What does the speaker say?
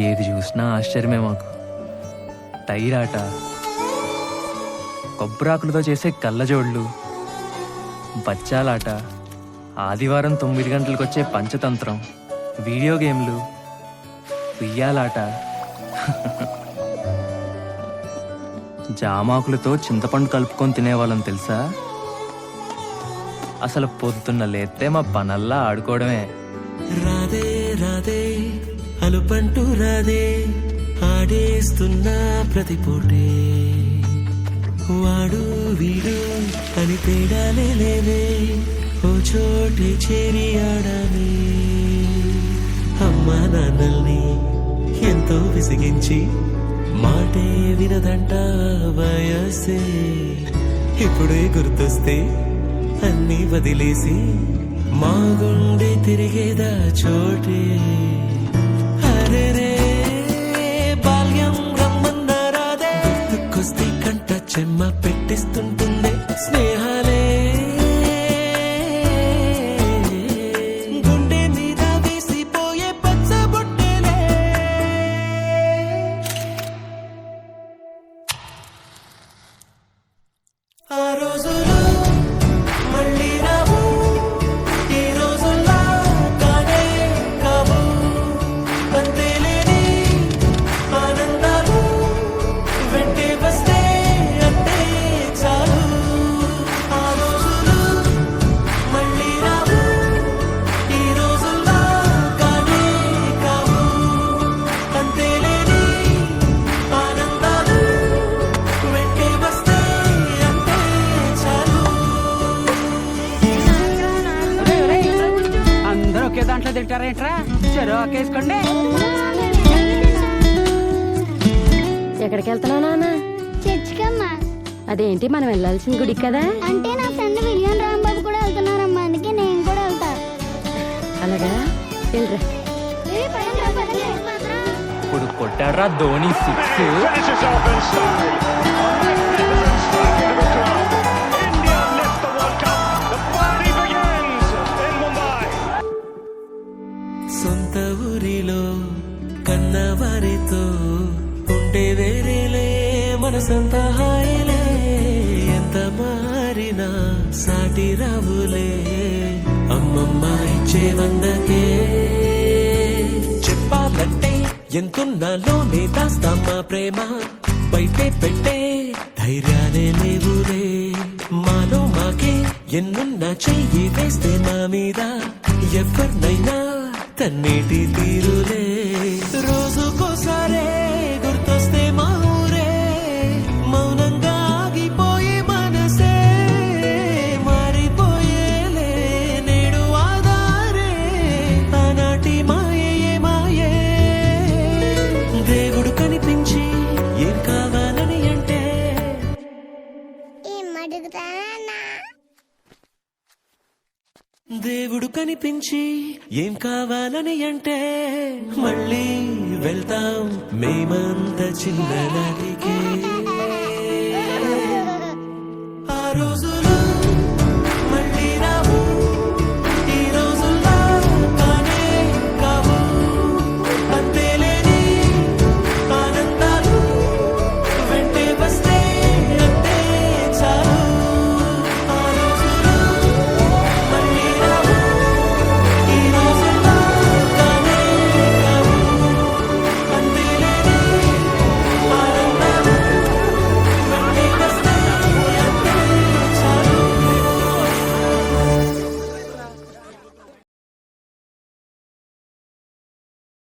ఏది చూసినా ఆశ్చర్యమే మాకు. టైరాట, కొబ్బరాకులతో చేసే కళ్ళజోళ్ళు, బచ్చాలాట, ఆదివారం 9 గంటలకు వచ్చే పంచతంత్రం, వీడియో గేమ్లు, ఉయ్యాలాట, జామాకులతో చింతపండు కలుపుకొని తినేవాళ్ళం తెలుసా. అసలు పొద్దున్న లేస్తే మా పనల్లా ఆడుకోవడమే. రాదే రాదే అలుపంటూ రాదే, ఆడేస్తున్నా ప్రతి పూటే, వాడు వీడు అని తేడాలే లేవే, ఓ చోటే చేరి ఆడాలి. అమ్మా నాన్నల్ని ఎంతో విసిగించి మాటే వినదంట వయసే, ఇప్పుడే గుర్తొస్తే అన్నీ వదిలేసి మా గుండె తిరిగేదా చోటే. అరెరే బాల్యం రమ్మందరాదే, గుర్తుకొస్తే కంట చెమ్మ పెట్టిస్తుంటుందే స్నేహాలే, గుండె మీద వేసిపోయే పచ్చబొట్టెలే. ఆ రోజులు మళ్ళీ రావు, ఈ రోజుల్లా కానే కావు, అంతేలేని ఆనందాలు వెంటే వస్తే అంతే చాలు. ఆ రోజులు మళ్ళీ రావు, ఈ రోజుల్లా కానే కావు, అంతేలేని ఆనందాలు వెంటే వస్తే అంతే చాలు. అందరూ ఒకే దాంట్లో తింటారేంట్రా? చెరో ఒకేసుకోండి. ఎక్కడికి వెళ్తున్నావు నాన్న? చర్చికమ్మా. అదేంటి మనం వెళ్ళాల్సిన గుడికి కదా? అంటే నా ఫ్రెండ్ విలియం రాంబాబు కూడా వెళ్తున్నారమ్మా, అందుకే నేను కూడా వెళ్తా. అలాగా, వెళ్ళరా. ఇప్పుడు కొట్టాడ్రా Dhoni 6. Finishes off in style. Magnificent striking of a crowd. India lift the World Cup. The party begins in Mumbai. సొంత ఊరిలో కన్నవారితో ఉండే వేరేలే మనసంత హాయిలే, ఎంత మారినా సాటి రావులే, అమ్మమ్మ ఇచ్చే వందకే. చెప్పాలంటే ఎంతున్నాలోనే దాస్తామా ప్రేమ, బయటే పెట్టే ధైర్యాలే లేవులే, మాలో మాకే ఎన్నున్నా చెయ్యి వేస్తే మా మీద ఎవరినైనా తన్నేటి తీరులే. రోజుకోసారే గుర్తొస్తే మా ఊరే, మౌనంగా ఆగిపోయే మనసే మారిపోయేలే నేడు ఆధారే, ఆనాటి మాయే మాయే. దేవుడు కనిపించి ఏం కావాలని అంటే, ఏం అడుగుతానన్నా? దేవుడు కనిపించి ఏం కావాలని అంటే, మళ్ళీ వెళ్తాం మేమంత చిన్ననాటికే.